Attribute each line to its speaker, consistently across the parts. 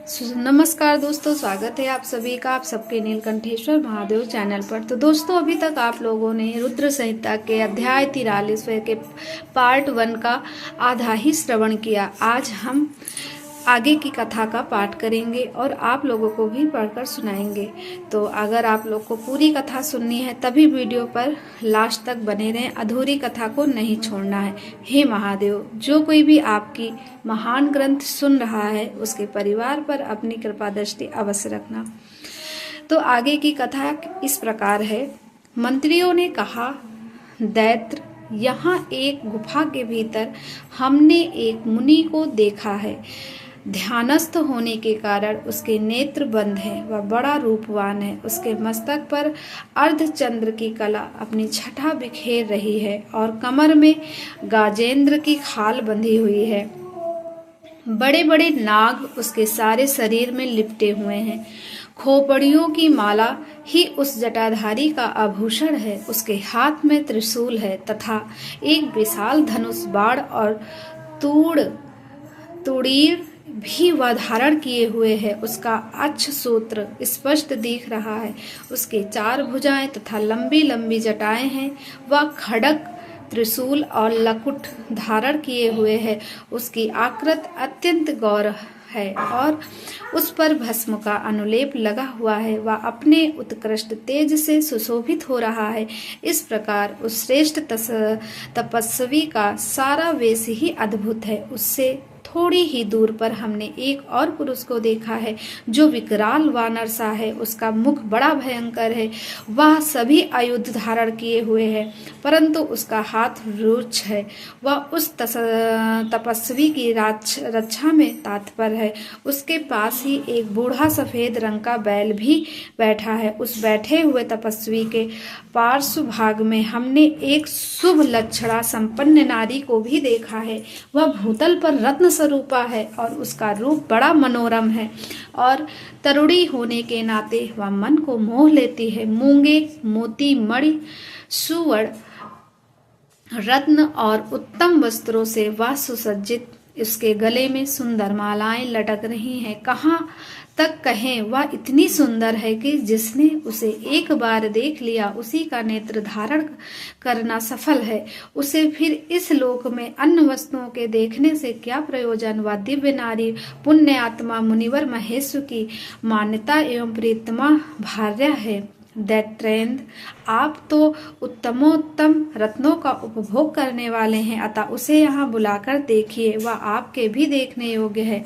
Speaker 1: नमस्कार दोस्तों, स्वागत है आप सभी का आप सबके नीलकंठेश्वर महादेव चैनल पर। तो दोस्तों, अभी तक आप लोगों ने रुद्र संहिता के अध्याय 43वें के पार्ट 1 का आधा ही श्रवण किया। आज हम आगे की कथा का पाठ करेंगे और आप लोगों को भी पढ़कर सुनाएंगे। तो अगर आप लोग को पूरी कथा सुननी है तभी वीडियो पर लास्ट तक बने रहें, अधूरी कथा को नहीं छोड़ना है। हे महादेव, जो कोई भी आपकी महान ग्रंथ सुन रहा है उसके परिवार पर अपनी कृपा दृष्टि अवश्य रखना। तो आगे की कथा इस प्रकार है। मंत्रियों ने कहा, दैत्र, यहाँ एक गुफा के भीतर हमने एक मुनि को देखा है। ध्यानस्थ होने के कारण उसके नेत्र बंद हैं। वह बड़ा रूपवान है। उसके मस्तक पर अर्धचंद्र की कला अपनी छटा बिखेर रही है और कमर में गाजेंद्र की खाल बंधी हुई है। बड़े बड़े नाग उसके सारे शरीर में लिपटे हुए हैं। खोपड़ियों की माला ही उस जटाधारी का आभूषण है। उसके हाथ में त्रिशूल है तथा एक विशाल धनुष, बाण और तुड़ीर भी वह धारण किए हुए है। उसका अक्ष सूत्र स्पष्ट दिख रहा है। उसके 4 भुजाएं तथा लंबी लंबी जटाएं हैं। वह खड्ग, त्रिशूल और लकुट धारण किए हुए है। उसकी आकृति अत्यंत गौर है और उस पर भस्म का अनुलेप लगा हुआ है। वह अपने उत्कृष्ट तेज से सुशोभित हो रहा है। इस प्रकार उस श्रेष्ठ तपस्वी का सारा वेश ही अद्भुत है। उससे थोड़ी ही दूर पर हमने एक और पुरुष को देखा है जो विकराल वानर सा है। उसका मुख बड़ा भयंकर है। वह सभी आयुध धारण किए हुए है परंतु उसका हाथ रूक्ष है। वह उस तपस्वी की रक्षा में तत्पर है। उसके पास ही एक बूढ़ा सफेद रंग का बैल भी बैठा है। उस बैठे हुए तपस्वी के पार्श्व भाग में हमने एक शुभ लक्षणा संपन्न नारी को भी देखा है। वह भूतल पर रत्न स्वरूपा है और उसका रूप बड़ा मनोरम है और तरुणी होने के नाते वह मन को मोह लेती है। मूंगे, मोती, मणि, सुवर्ण, रत्न और उत्तम वस्त्रों से वह सुसज्जित। उसके गले में सुंदर मालाएं लटक रही हैं। कहाँ तक कहें, वह इतनी सुंदर है कि जिसने उसे एक बार देख लिया उसी का नेत्र धारण करना सफल है। उसे फिर इस लोक में अन्य वस्तुओं के देखने से क्या प्रयोजन। वह दिव्य नारी पुण्य आत्मा मुनिवर महेश्वर की मान्यता एवं प्रीतमा भार्या है। दैत्रेंद्र, आप तो उत्तमोत्तम रत्नों का उपभोग करने वाले हैं, अतः उसे यहाँ बुलाकर देखिए, वह आपके भी देखने योग्य है।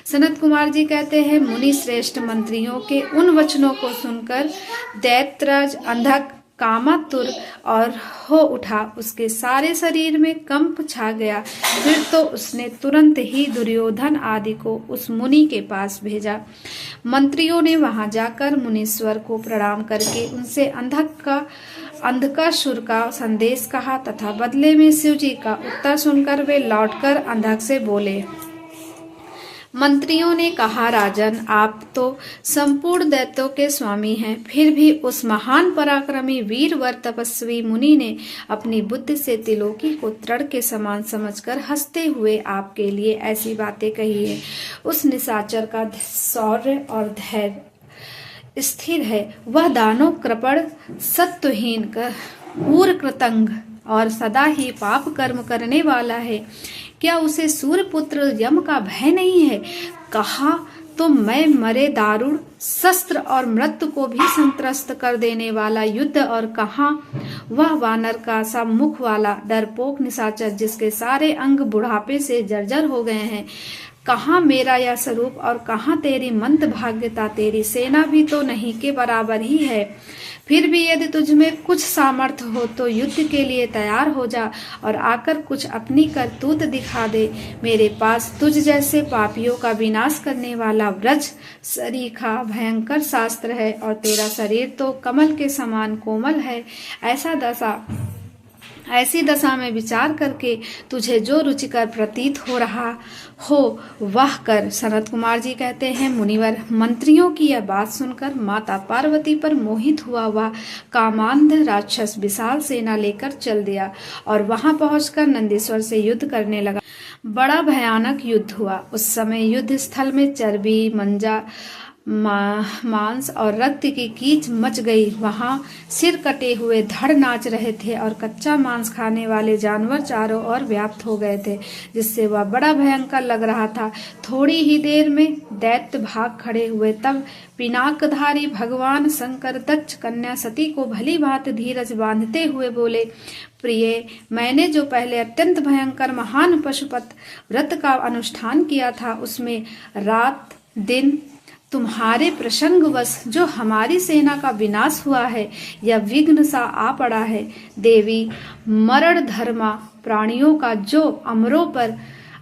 Speaker 1: सनत कुमार जी कहते हैं, मुनि श्रेष्ठ मंत्रियों के उन वचनों को सुनकर दैत्यराज अंधक कामातुर और हो उठा। उसके सारे शरीर में कंप छा गया। फिर तो उसने तुरंत ही दुर्योधन आदि को उस मुनि के पास भेजा। मंत्रियों ने वहां जाकर मुनीश्वर को प्रणाम करके उनसे अंधकासुर का संदेश कहा तथा बदले में शिव जी का उत्तर सुनकर वे लौटकर अंधक से बोले। मंत्रियों ने कहा, राजन, आप तो संपूर्ण दैत्यों के स्वामी हैं, फिर भी उस महान पराक्रमी वीरवर तपस्वी मुनि ने अपनी बुद्धि से त्रिलोकी को तृण के समान समझकर हंसते हुए आपके लिए ऐसी बातें कही है। उस निशाचर का शौर्य और धैर्य स्थिर है। वह दानव, कृपण, सत्वहीन, क्रूर, कृतंग और सदा ही पाप कर्म करने वाला है। क्या उसे सूर्यपुत्र यम का भय नहीं है? कहा तो मैं मरे दारुण शस्त्र और मृत्यु को भी संत्रस्त कर देने वाला युद्ध, और कहा वह वानर का सा मुख वाला डरपोक निशाचर जिसके सारे अंग बुढ़ापे से जर्जर हो गए हैं। कहाँ मेरा यह स्वरूप और कहाँ तेरी मंद भाग्यता। तेरी सेना भी तो नहीं के बराबर ही है। फिर भी यदि तुझमें कुछ सामर्थ्य हो तो युद्ध के लिए तैयार हो जा और आकर कुछ अपनी करतूत दिखा दे। मेरे पास तुझ जैसे पापियों का विनाश करने वाला व्रज सरीखा भयंकर शास्त्र है और तेरा शरीर तो कमल के समान कोमल है। ऐसी दशा में विचार करके तुझे जो रुचिकर प्रतीत हो रहा हो वह कर। सनत कुमार जी कहते हैं, मुनिवर, मंत्रियों की यह बात सुनकर माता पार्वती पर मोहित हुआ वह कामांध राक्षस विशाल सेना लेकर चल दिया और वहां पहुंचकर नंदीश्वर से युद्ध करने लगा। बड़ा भयानक युद्ध हुआ। उस समय युद्ध स्थल में चर्बी, मंजा, मांस और रक्त की कीच मच गई। वहां सिर कटे हुए धड़ नाच रहे थे और कच्चा मांस खाने वाले जानवर चारों ओर व्याप्त हो गए थे, जिससे वह बड़ा भयंकर लग रहा था। थोड़ी ही देर में दैत्य भाग खड़े हुए। तब पिनाकधारी भगवान शंकर दक्ष कन्या सती को भली भांति धीरज बांधते हुए बोले, प्रिय, मैंने जो पहले अत्यंत भयंकर महान पशुपत व्रत का अनुष्ठान किया था, उसमें रात दिन तुम्हारे प्रसंगवश जो हमारी सेना का विनाश हुआ है, यह विघ्न सा आ पड़ा है। देवी, मरण धर्मा प्राणियों का जो अमरों पर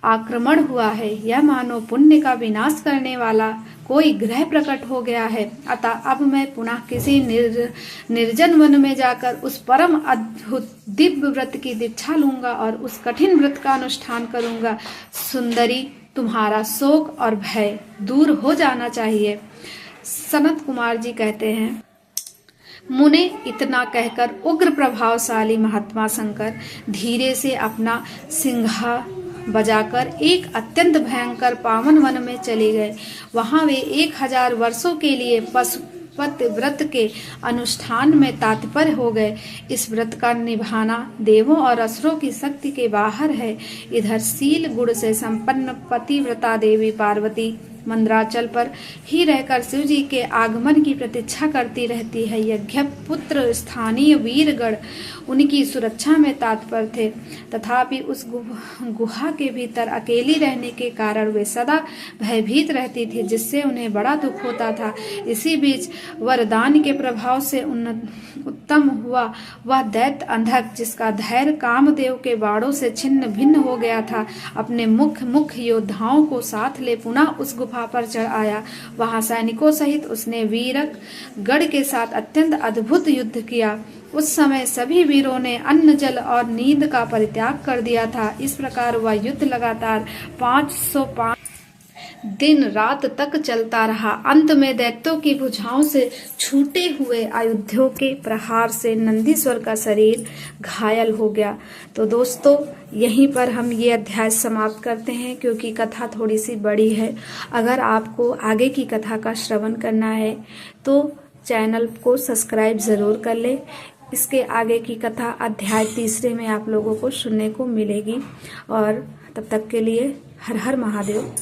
Speaker 1: आक्रमण हुआ है, यह मानो पुण्य का विनाश करने वाला कोई ग्रह प्रकट हो गया है। अतः अब मैं पुनः किसी निर्जन वन में जाकर उस परम अद्भुत दिव्य व्रत की दीक्षा लूंगा और उस कठिन व्रत का अनुष्ठान करूंगा। सुंदरी, तुम्हारा शोक और भय दूर हो जाना चाहिए। सनत कुमार जी कहते हैं, मुने इतना कहकर उग्र प्रभावशाली महात्मा शंकर धीरे से अपना सिंघा बजाकर एक अत्यंत भयंकर पावन वन में चले गए। वहां वे 1000 वर्षों के लिए पशुपत व्रत के अनुष्ठान में तात्पर हो गए। इस व्रत का निभाना देवों और असुरों की शक्ति के बाहर है। इधर शील गुण से संपन्न पतिव्रता देवी पार्वती मंद्राचल पर ही रहकर शिव जी के आगमन की प्रतीक्षा करती रहती है। यज्ञ पुत्र स्थानीय वीरगण उनकी सुरक्षा में तत्पर थे, तथापि उस गुहा के भीतर अकेली रहने के कारण वे सदा भयभीत रहती थी, जिससे उन्हें बड़ा दुख होता था। इसी बीच वरदान के प्रभाव से उत्तम हुआ वह दैत्य अंधक, जिसका धैर्य कामदेव के बाणों से छिन्न भिन्न हो गया था, अपने मुख्य योद्धाओं को साथ ले पुनः उस गुफा पर चढ़ आया। वहां सैनिकों सहित उसने वीरक गढ़ के साथ अत्यंत अद्भुत युद्ध किया। उस समय सभी वीरों ने अन्न, जल और नींद का परित्याग कर दिया था। इस प्रकार वह युद्ध लगातार 505 दिन रात तक चलता रहा। अंत में दैत्यों की भुजाओं से छूटे हुए आयुधों के प्रहार से नंदीश्वर का शरीर घायल हो गया। तो दोस्तों, यहीं पर हम ये अध्याय समाप्त करते हैं, क्योंकि कथा थोड़ी सी बड़ी है। अगर आपको आगे की कथा का श्रवण करना है तो चैनल को सब्सक्राइब जरूर कर ले। इसके आगे की कथा अध्याय 3 में आप लोगों को सुनने को मिलेगी। और तब तक के लिए हर हर महादेव।